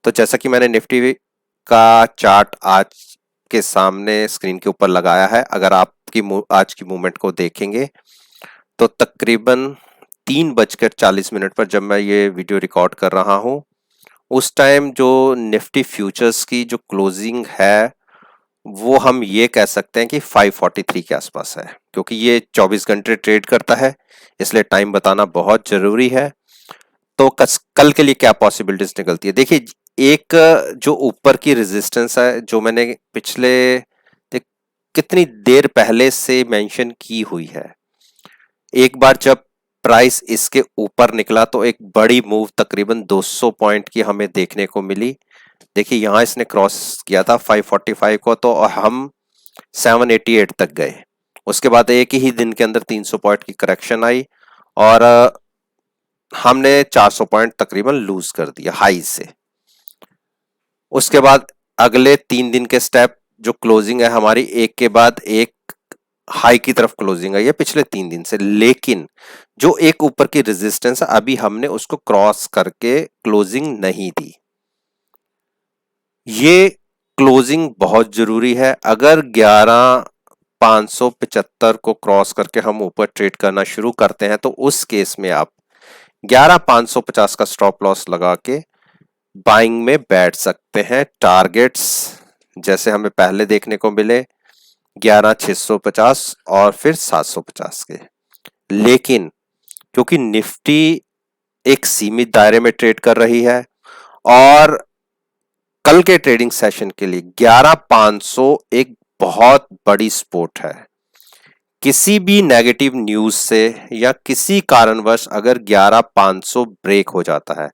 तो जैसा कि मैंने निफ्टी का चार्ट आज के सामने स्क्रीन के ऊपर लगाया है, अगर आपकी आज की मूवमेंट को देखेंगे तो तकरीबन 3:40 पर जब मैं ये वीडियो रिकॉर्ड कर रहा हूं, उस टाइम जो निफ्टी फ्यूचर्स की जो क्लोजिंग है वो हम ये कह सकते हैं कि 543 के आसपास है। क्योंकि ये 24 घंटे ट्रेड करता है, इसलिए टाइम बताना बहुत जरूरी है। तो कल के लिए क्या पॉसिबिलिटीज निकलती है, देखिए एक जो ऊपर की रेजिस्टेंस है जो मैंने पिछले कितनी देर पहले से मेंशन की हुई है, एक बार जब प्राइस इसके ऊपर निकला तो एक बड़ी मूव तकरीबन 200 पॉइंट की हमें देखने को मिली। देखिए यहां इसने क्रॉस किया था 545 को, तो हम 788 तक गए। उसके बाद एक ही दिन के अंदर 300 पॉइंट की करेक्शन आई और हमने 400 पॉइंट तकरीबन लूज कर दिया हाई से। उसके बाद अगले 3 दिन के स्टेप जो क्लोजिंग है हमारी, एक के बाद एक हाई की तरफ क्लोजिंग आई है पिछले 3 दिन से, लेकिन जो एक ऊपर की रेजिस्टेंस है अभी हमने उसको क्रॉस करके क्लोजिंग नहीं दी। ये क्लोजिंग बहुत जरूरी है। अगर 11,575 को क्रॉस करके हम ऊपर ट्रेड करना शुरू करते हैं तो उस केस में आप 11,550 का स्टॉप लॉस लगा के बाइंग में बैठ सकते हैं। टारगेट्स जैसे हमें पहले देखने को मिले 11,650 और फिर 750 के, लेकिन क्योंकि निफ्टी एक सीमित दायरे में ट्रेड कर रही है और कल के ट्रेडिंग सेशन के लिए 11,500 एक बहुत बड़ी सपोर्ट है। किसी भी नेगेटिव न्यूज से या किसी कारणवश अगर 11,500 ब्रेक हो जाता है,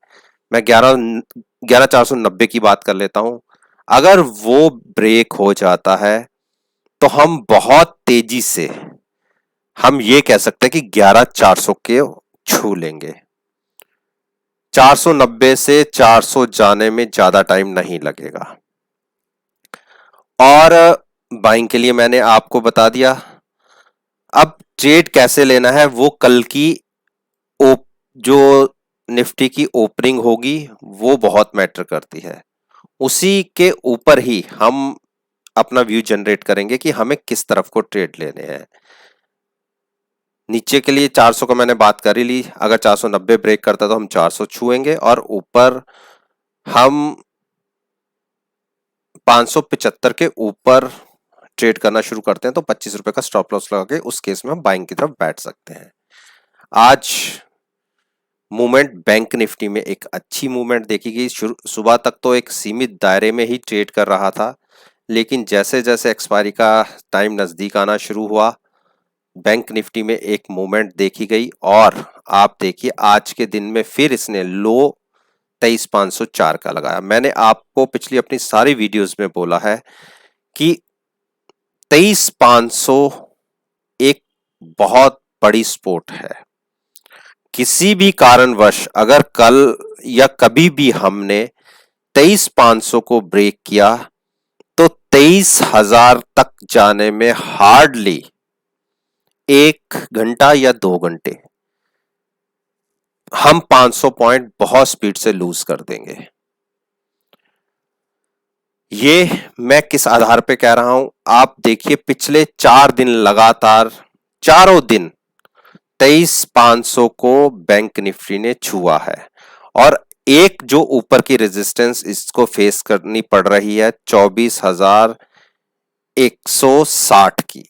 मैं 11,490 की बात कर लेता हूं, अगर वो ब्रेक हो जाता है तो हम बहुत तेजी से हम ये कह सकते हैं कि 11,400 के छू लेंगे। 490 से 400 जाने में ज्यादा टाइम नहीं लगेगा। और बाइंग के लिए मैंने आपको बता दिया। अब ट्रेड कैसे लेना है वो कल की जो निफ्टी की ओपनिंग होगी वो बहुत मैटर करती है। उसी के ऊपर ही हम अपना व्यू जनरेट करेंगे कि हमें किस तरफ को ट्रेड लेने हैं। नीचे के लिए 400 का मैंने बात कर ही ली, अगर 490 ब्रेक करता तो हम 400 छुएंगे और ऊपर हम 575 के ऊपर ट्रेड करना शुरू करते हैं तो 25 रुपए का स्टॉप लॉस लगा के उस केस में हम बाइंग की तरफ बैठ सकते हैं। आज मूवमेंट बैंक निफ्टी में एक अच्छी मूवमेंट देखी गई। सुबह तक तो एक सीमित दायरे में ही ट्रेड कर रहा था, लेकिन जैसे जैसे एक्सपायरी का टाइम नजदीक आना शुरू हुआ बैंक निफ्टी में एक मूवमेंट देखी गई और आप देखिए आज के दिन में फिर इसने लो 23,504 का लगाया। मैंने आपको पिछली अपनी सारी वीडियोस में बोला है कि 23,500 एक बहुत बड़ी सपोर्ट है। किसी भी कारणवश अगर कल या कभी भी हमने 23,500 को ब्रेक किया तो 23,000 तक जाने में हार्डली 1 घंटा या 2 घंटे हम 500 पॉइंट बहुत स्पीड से लूज कर देंगे। ये मैं किस आधार पे कह रहा हूं, आप देखिए पिछले 4 दिन लगातार चारों दिन 23,500 को बैंक निफ्टी ने छुआ है और एक जो ऊपर की रेजिस्टेंस इसको फेस करनी पड़ रही है 24,160 की।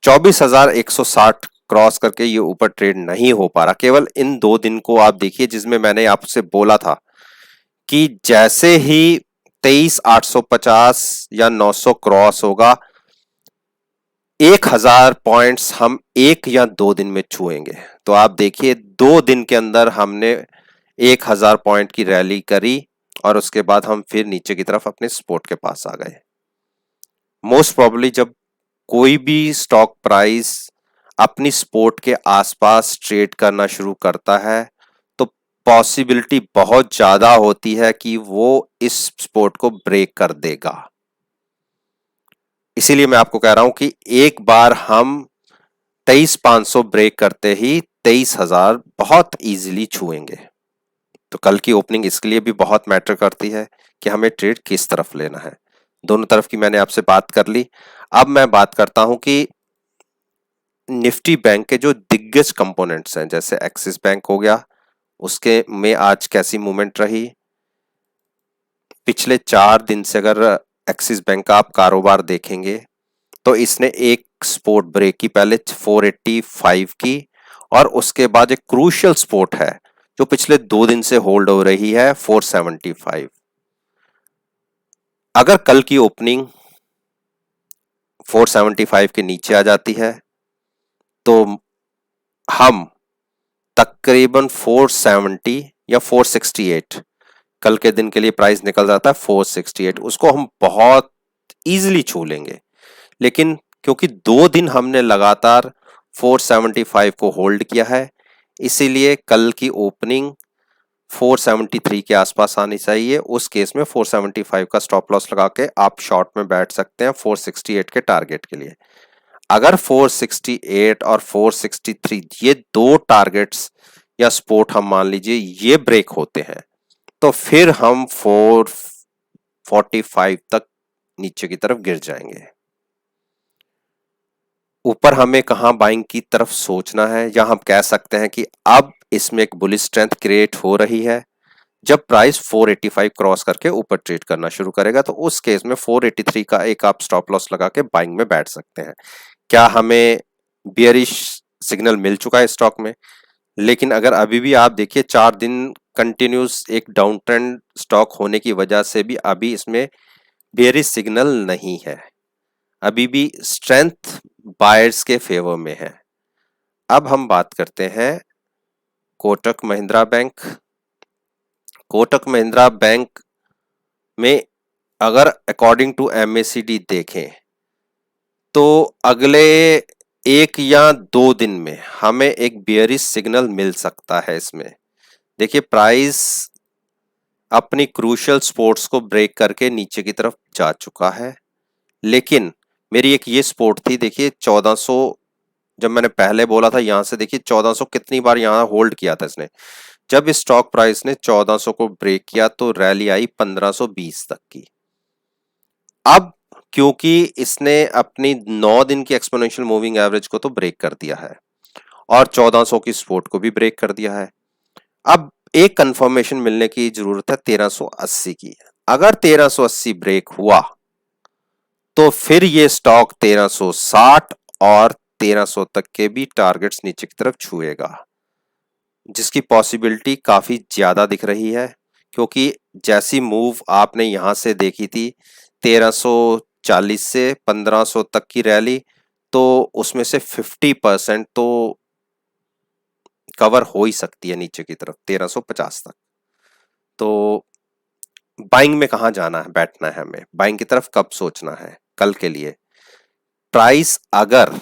24,160 क्रॉस करके ये ऊपर ट्रेड नहीं हो पा रहा। केवल इन 2 दिन को आप देखिए जिसमें मैंने आपसे बोला था कि जैसे ही 23,850 या 900 क्रॉस होगा 1,000 पॉइंट्स हम 1 या 2 दिन में छुएंगे। तो आप देखिए 2 दिन के अंदर हमने 1,000 पॉइंट की रैली करी और उसके बाद हम फिर नीचे की तरफ अपने सपोर्ट के पास आ गए। मोस्ट प्रोबेबली जब कोई भी स्टॉक प्राइस अपनी सपोर्ट के आसपास ट्रेड करना शुरू करता है तो पॉसिबिलिटी बहुत ज्यादा होती है कि वो इस सपोर्ट को ब्रेक कर देगा। इसीलिए मैं आपको कह रहा हूं कि एक बार हम 23,500 ब्रेक करते ही 23,000 बहुत इजीली छुएंगे। तो कल की ओपनिंग इसके लिए भी बहुत मैटर करती है कि हमें ट्रेड किस तरफ लेना है। दोनों तरफ की मैंने आपसे बात कर ली। अब मैं बात करता हूं कि निफ्टी बैंक के जो दिग्गज कंपोनेंट्स हैं, जैसे एक्सिस बैंक हो गया, उसके में आज कैसी मूवमेंट रही। पिछले 4 दिन से अगर एक्सिस बैंक का आप कारोबार देखेंगे तो इसने एक सपोर्ट ब्रेक की, पहले 485 की, और उसके बाद एक क्रूशियल सपोर्ट है जो पिछले 2 दिन से होल्ड हो रही है, 475। अगर कल की ओपनिंग 475 के नीचे आ जाती है तो हम तकरीबन 470 या 468, कल के दिन के लिए प्राइस निकल जाता है 468, उसको हम बहुत इजीली छू लेंगे। लेकिन क्योंकि 2 दिन हमने लगातार 475 को होल्ड किया है, इसीलिए कल की ओपनिंग 473 के आसपास आनी चाहिए। उस केस में 475 का स्टॉप लॉस लगा के आप शॉर्ट में बैठ सकते हैं 468 के टारगेट के लिए। अगर 468 और 463 ये दो टारगेट्स या सपोर्ट हम मान लीजिए ये ब्रेक होते हैं तो फिर हम 445 तक नीचे की तरफ गिर जाएंगे। ऊपर हमें कहां बाइंग की तरफ सोचना है, या हम कह सकते हैं कि अब इसमें एक बुलिश स्ट्रेंथ क्रिएट हो रही है। जब प्राइस 485 क्रॉस करके ऊपर ट्रेड करना शुरू करेगा तो उस केस में 483 का एक आप स्टॉप लॉस लगा के बाइंग में बैठ सकते हैं। क्या हमें बियरिश सिग्नल मिल चुका है स्टॉक में? लेकिन अगर अभी भी आप देखिए 4 दिन कंटिन्यूस एक डाउन ट्रेंड स्टॉक होने की वजह से भी अभी इसमें बियरिश सिग्नल नहीं है, अभी भी स्ट्रेंथ बायर्स के फेवर में है। अब हम बात करते हैं कोटक महिंद्रा बैंक। कोटक महिंद्रा बैंक में अगर अकॉर्डिंग टू एमएसीडी देखें तो अगले 1 या 2 दिन में हमें एक बियरिश सिग्नल मिल सकता है। इसमें देखिए प्राइस अपनी क्रूशियल सपोर्ट्स को ब्रेक करके नीचे की तरफ जा चुका है, लेकिन मेरी एक ये सपोर्ट थी, देखिए 1400, जब मैंने पहले बोला था यहां से देखिए 1400 कितनी बार यहां होल्ड किया था इसने। जब इस स्टॉक प्राइस ने 1400 को ब्रेक किया तो रैली आई 1520 तक की। अब क्योंकि इसने अपनी 9 दिन की एक्सपोनेंशियल मूविंग एवरेज को तो ब्रेक कर दिया है और 1400 की सपोर्ट को भी ब्रेक कर दिया है, अब एक कंफर्मेशन मिलने की जरूरत है 1380 की। अगर 1380 ब्रेक हुआ तो फिर ये स्टॉक 1360 और 1300 तक के भी टारगेट्स नीचे की तरफ छुएगा, जिसकी पॉसिबिलिटी काफी ज्यादा दिख रही है। क्योंकि जैसी मूव आपने यहां से देखी थी 1340 से 1500 तक की रैली, तो उसमें से 50% तो कवर हो ही सकती है नीचे की तरफ 1350 तक। तो बाइंग में कहां जाना है, बैठना है हमें, बाइंग की तरफ कब सोचना है कल के लिए। प्राइस अगर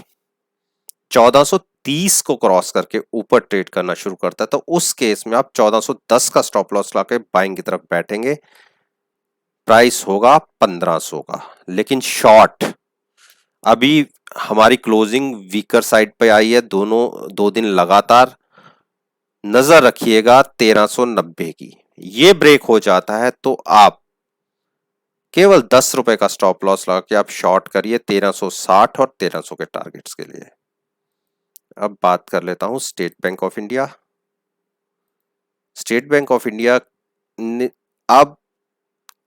1430 को क्रॉस करके ऊपर ट्रेड करना शुरू करता है तो उस केस में आप 1410 का स्टॉप लॉस लाके बाइंग की तरफ बैठेंगे, प्राइस होगा 1500 का। लेकिन शॉर्ट अभी हमारी क्लोजिंग वीकर साइड पे आई है, दोनों 2 दिन लगातार नजर रखिएगा 1390 की। ये ब्रेक हो जाता है तो आप केवल 10 रुपए का स्टॉप लॉस लगा के आप शॉर्ट करिए 1360 और 1300 के टारगेट्स के लिए। अब बात कर लेता हूं state bank of India. State bank of India ने अब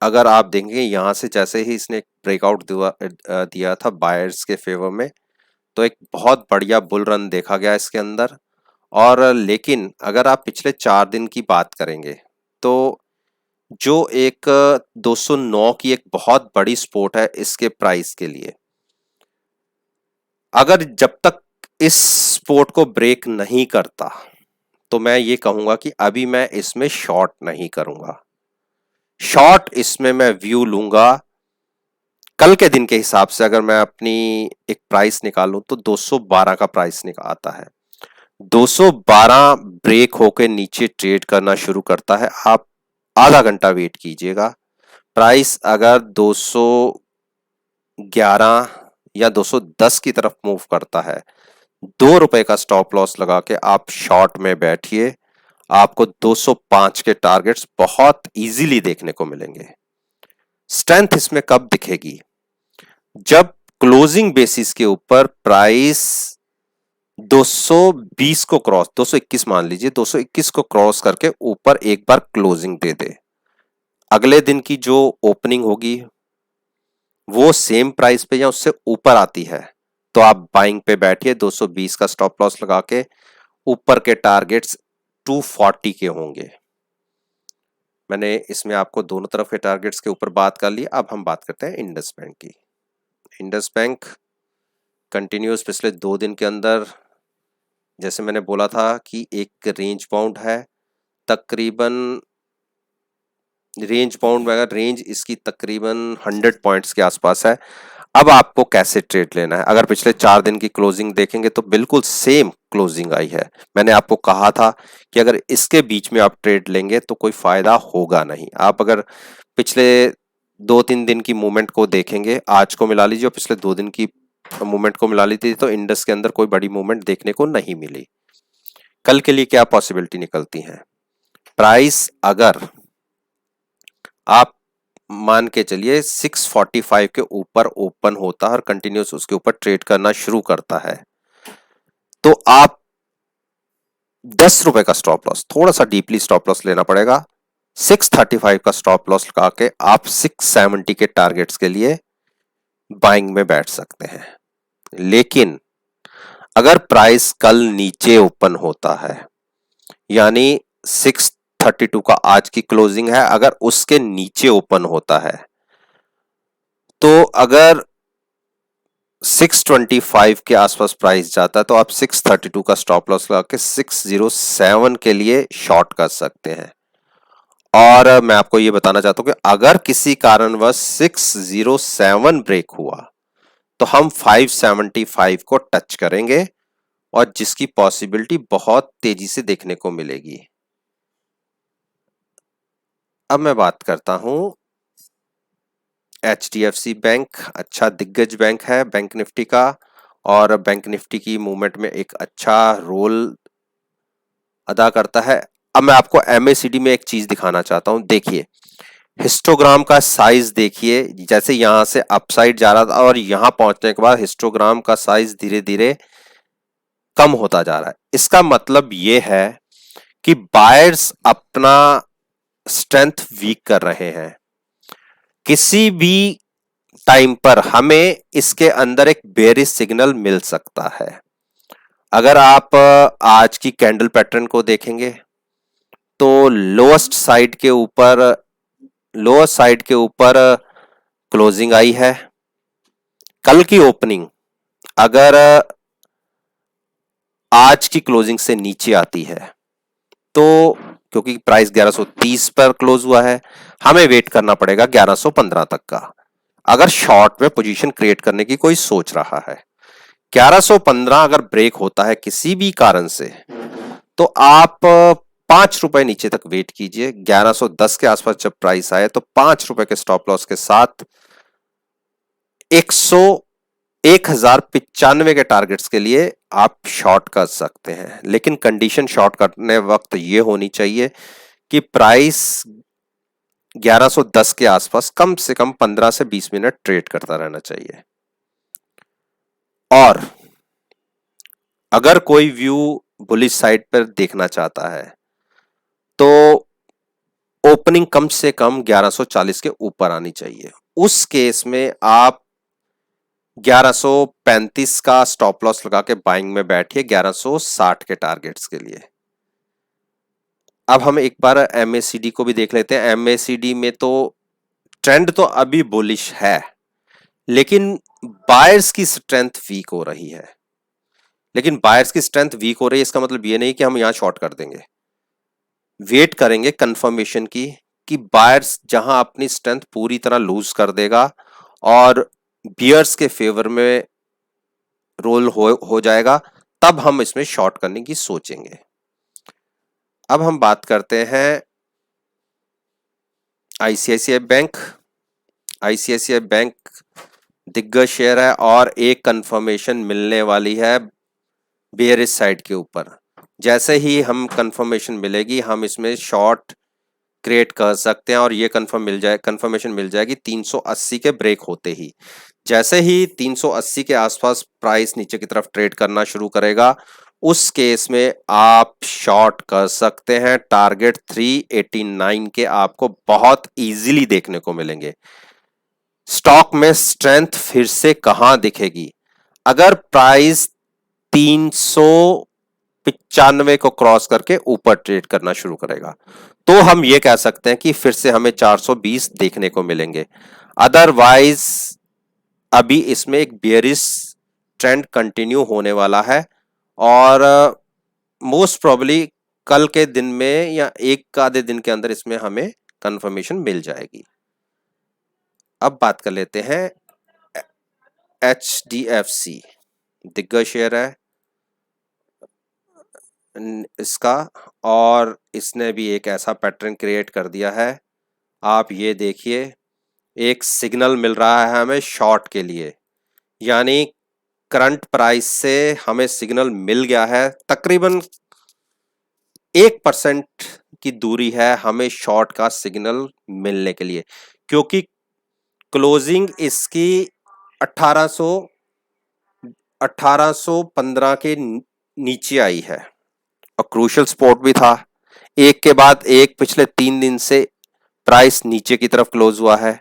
अगर आप देखेंगे यहां से जैसे ही इसने ब्रेकआउट दिया था बायर्स के फेवर में, तो एक बहुत बढ़िया बुल रन देखा गया इसके अंदर। और लेकिन अगर आप पिछले 4 दिन की बात करेंगे तो जो एक 209 की एक बहुत बड़ी सपोर्ट है इसके प्राइस के लिए, अगर जब तक इस सपोर्ट को ब्रेक नहीं करता तो मैं ये कहूंगा कि अभी मैं इसमें शॉर्ट नहीं करूंगा। शॉर्ट इसमें मैं व्यू लूंगा कल के दिन के हिसाब से। अगर मैं अपनी एक प्राइस निकालूं तो 212 का प्राइस आता है। 212 ब्रेक होकर नीचे ट्रेड करना शुरू करता है, आप आधा घंटा वेट कीजिएगा। प्राइस अगर 211 या 210 की तरफ मूव करता है, 2 रुपए का स्टॉप लॉस लगा के आप शॉर्ट में बैठिए। आपको 205 के टारगेट्स बहुत इजीली देखने को मिलेंगे। स्ट्रेंथ इसमें कब दिखेगी? जब क्लोजिंग बेसिस के ऊपर प्राइस 220 को क्रॉस, 221 मान लीजिए, 221 को क्रॉस करके ऊपर एक बार क्लोजिंग दे दे, अगले दिन की जो ओपनिंग होगी वो सेम प्राइस पे या उससे ऊपर आती है तो आप बाइंग पे बैठिए। 220 का स्टॉप लॉस लगा के, ऊपर के टारगेट्स 240 के होंगे। मैंने इसमें आपको दोनों तरफ के टारगेट्स के ऊपर बात कर ली। अब हम बात करते हैं इंडस बैंक की। इंडस बैंक कंटिन्यूस पिछले 2 दिन के अंदर, जैसे मैंने बोला था कि एक रेंज बाउंड है, तकरीबन रेंज बाउंड में, अगर रेंज इसकी तकरीबन 100 पॉइंट्स के आसपास है। अब आपको कैसे ट्रेड लेना है? अगर पिछले 4 दिन की क्लोजिंग देखेंगे तो बिल्कुल सेम क्लोजिंग आई है। मैंने आपको कहा था कि अगर इसके बीच में आप ट्रेड लेंगे तो कोई फायदा होगा नहीं। आप अगर पिछले 2-3 दिन की मूवमेंट को देखेंगे, आज को मिला लीजिए और पिछले 2 दिन की मूवमेंट को मिला लीजिए, तो इंडस के अंदर कोई बड़ी मूवमेंट देखने को नहीं मिली। कल के लिए क्या पॉसिबिलिटी निकलती है? प्राइस अगर आप मान के चलिए 645 के ऊपर ओपन होता है और कंटिन्यूस उसके ऊपर ट्रेड करना शुरू करता है, तो आप 10 रुपए का स्टॉप लॉस, थोड़ा सा डीपली स्टॉप लॉस लेना पड़ेगा। 635 का स्टॉप लॉस लगा के आप 670 के टारगेट्स के लिए बाइंग में बैठ सकते हैं। लेकिन अगर प्राइस कल नीचे ओपन होता है, यानी 632 का आज की क्लोजिंग है, अगर उसके नीचे ओपन होता है, तो अगर 625 के आसपास प्राइस जाता है तो आप 632 का स्टॉप लॉस लगा के 607 के लिए शॉर्ट कर सकते हैं। और मैं आपको ये बताना चाहता हूं कि अगर किसी कारणवश 607 ब्रेक हुआ तो हम 575 को टच करेंगे और जिसकी पॉसिबिलिटी बहुत तेजी से देखने को मिलेगी। अब मैं बात करता हूं HDFC बैंक। अच्छा दिग्गज बैंक है बैंक निफ्टी का, और बैंक निफ्टी की मूवमेंट में एक अच्छा रोल अदा करता है। अब मैं आपको MACD में एक चीज दिखाना चाहता हूं। देखिए हिस्टोग्राम का साइज देखिए, जैसे यहां से अपसाइड जा रहा था और यहां पहुंचने के बाद हिस्टोग्राम का साइज धीरे धीरे कम होता जा रहा है। इसका मतलब यह है कि बायर्स अपना स्ट्रेंथ वीक कर रहे हैं। किसी भी टाइम पर हमें इसके अंदर एक बेरिश सिग्नल मिल सकता है। अगर आप आज की कैंडल पैटर्न को देखेंगे तो लोएस्ट साइड के ऊपर क्लोजिंग आई है। कल की ओपनिंग अगर आज की क्लोजिंग से नीचे आती है तो, क्योंकि प्राइस 1130 पर क्लोज हुआ है, हमें वेट करना पड़ेगा 1115 तक का, अगर शॉर्ट में पोजीशन क्रिएट करने की कोई सोच रहा है। 1115 अगर ब्रेक होता है किसी भी कारण से तो आप 5 रुपए नीचे तक वेट कीजिए। 1110 के आसपास जब प्राइस आए तो 5 रुपए के स्टॉप लॉस के साथ 1095 के टारगेट्स के लिए आप शॉर्ट कर सकते हैं। लेकिन कंडीशन शॉर्ट करने वक्त यह होनी चाहिए कि प्राइस 1110 के आसपास कम से कम 15 से 20 मिनट ट्रेड करता रहना चाहिए। और अगर कोई व्यू बुलिश साइड पर देखना चाहता है तो ओपनिंग कम से कम 1140 के ऊपर आनी चाहिए। उस केस में आप 1135 का स्टॉप लॉस लगा के बाइंग में बैठिए 1160 के टारगेट्स के लिए। अब हम एक बार MACD को भी देख लेते हैं। MACD में तो ट्रेंड तो अभी बुलिश है, लेकिन बायर्स की स्ट्रेंथ वीक हो रही है। लेकिन बायर्स की स्ट्रेंथ वीक हो रही है इसका मतलब ये नहीं कि हम यहां शॉर्ट कर देंगे। वेट करेंगे कंफर्मेशन की कि बायर्स जहां अपनी स्ट्रेंथ पूरी तरह लूज कर देगा और बियर्स के फेवर में रोल हो जाएगा, तब हम इसमें शॉर्ट करने की सोचेंगे। अब हम बात करते हैं ICICI बैंक। ICICI बैंक दिग्गज शेयर है और एक कंफर्मेशन मिलने वाली है बेयरिश साइड के ऊपर। जैसे ही हम कंफर्मेशन मिलेगी हम इसमें शॉर्ट क्रिएट कर सकते हैं और ये कंफर्मेशन मिल जाएगी 380 के ब्रेक होते ही। जैसे ही 380 के आसपास प्राइस नीचे की तरफ ट्रेड करना शुरू करेगा, उस केस में आप शॉर्ट कर सकते हैं। टारगेट 389 के आपको बहुत इजीली देखने को मिलेंगे। स्टॉक में स्ट्रेंथ फिर से कहां दिखेगी? अगर प्राइस 395 को क्रॉस करके ऊपर ट्रेड करना शुरू करेगा तो हम ये कह सकते हैं कि फिर से हमें 420 देखने को मिलेंगे। अदरवाइज अभी इसमें एक बेयरिश ट्रेंड कंटिन्यू होने वाला है और मोस्ट प्रोबेबली कल के दिन में या एक आधे दिन के अंदर इसमें हमें कंफर्मेशन मिल जाएगी। अब बात कर लेते हैं HDFC, दिग्गज शेयर है इसका और इसने भी एक ऐसा पैटर्न क्रिएट कर दिया है। आप ये देखिए, एक सिग्नल मिल रहा है हमें शॉर्ट के लिए, यानी करंट प्राइस से हमें सिग्नल मिल गया है। तकरीबन 1% की दूरी है हमें शॉर्ट का सिग्नल मिलने के लिए, क्योंकि क्लोजिंग इसकी 1815 के नीचे आई है और क्रूशियल सपोर्ट भी था। एक के बाद एक पिछले 3 दिन से प्राइस नीचे की तरफ क्लोज हुआ है।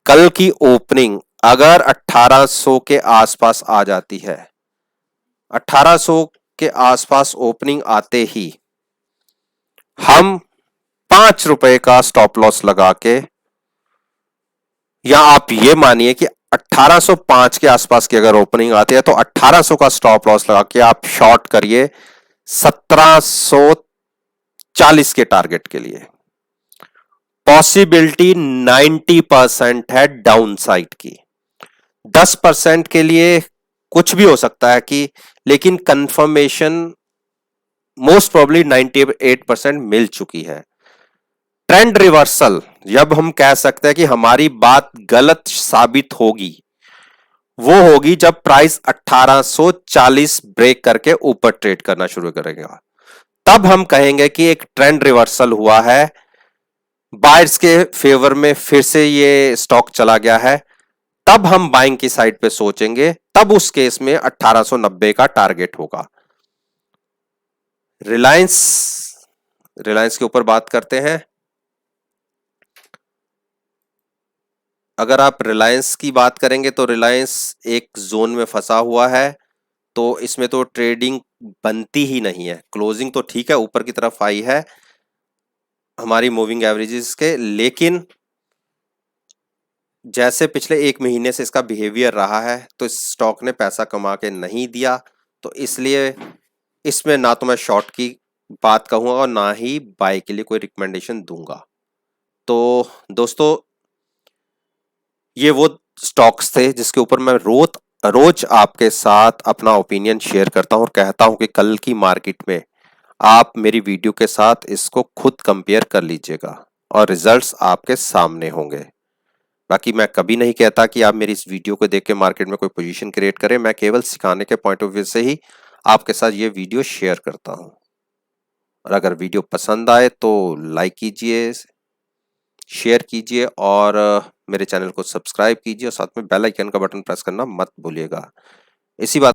कल की ओपनिंग अगर 1800 के आसपास आ जाती है, 1800 के आसपास ओपनिंग आते ही हम 5 रुपए का स्टॉप लॉस लगा के, या आप ये मानिए कि 1805 के आसपास की अगर ओपनिंग आती है तो 1800 का स्टॉप लॉस लगा के आप शॉर्ट करिए 1740 के टारगेट के लिए। पॉसिबिलिटी 90% है डाउन साइड की, 10% के लिए कुछ भी हो सकता है कि, लेकिन कंफर्मेशन मोस्ट प्रोबेबली 98% मिल चुकी है। ट्रेंड रिवर्सल जब हम कह सकते हैं कि हमारी बात गलत साबित होगी, वो होगी जब प्राइस 1840 ब्रेक करके ऊपर ट्रेड करना शुरू करेगा। तब हम कहेंगे कि एक ट्रेंड रिवर्सल हुआ है, बायर्स के फेवर में फिर से ये स्टॉक चला गया है, तब हम बाइंग की साइड पे सोचेंगे। तब उस केस में 1890 का टारगेट होगा। रिलायंस के ऊपर बात करते हैं। अगर आप रिलायंस की बात करेंगे तो रिलायंस एक जोन में फंसा हुआ है, तो इसमें तो ट्रेडिंग बनती ही नहीं है। क्लोजिंग तो ठीक है, ऊपर की तरफ आई है हमारी मूविंग एवरेजेस के, लेकिन जैसे पिछले 1 महीने से इसका बिहेवियर रहा है तो इस स्टॉक ने पैसा कमा के नहीं दिया, तो इसलिए इसमें ना तो मैं शॉर्ट की बात कहूंगा और ना ही बाय के लिए कोई रिकमेंडेशन दूंगा। तो दोस्तों, ये वो स्टॉक्स थे जिसके ऊपर मैं रोज आपके साथ अपना ओपिनियन शेयर करता हूं और कहता हूं कि कल की मार्केट में आप मेरी वीडियो के साथ इसको खुद कंपेयर कर लीजिएगा और रिजल्ट्स आपके सामने होंगे। बाकी मैं कभी नहीं कहता कि आप मेरी इस वीडियो को देख के मार्केट में कोई पोजीशन क्रिएट करें। मैं केवल सिखाने के पॉइंट ऑफ व्यू से ही आपके साथ ये वीडियो शेयर करता हूं। और अगर वीडियो पसंद आए तो लाइक कीजिए, शेयर कीजिए और मेरे चैनल को सब्सक्राइब कीजिए और साथ में बेल आइकन का बटन प्रेस करना मत भूलिएगा। इसी बात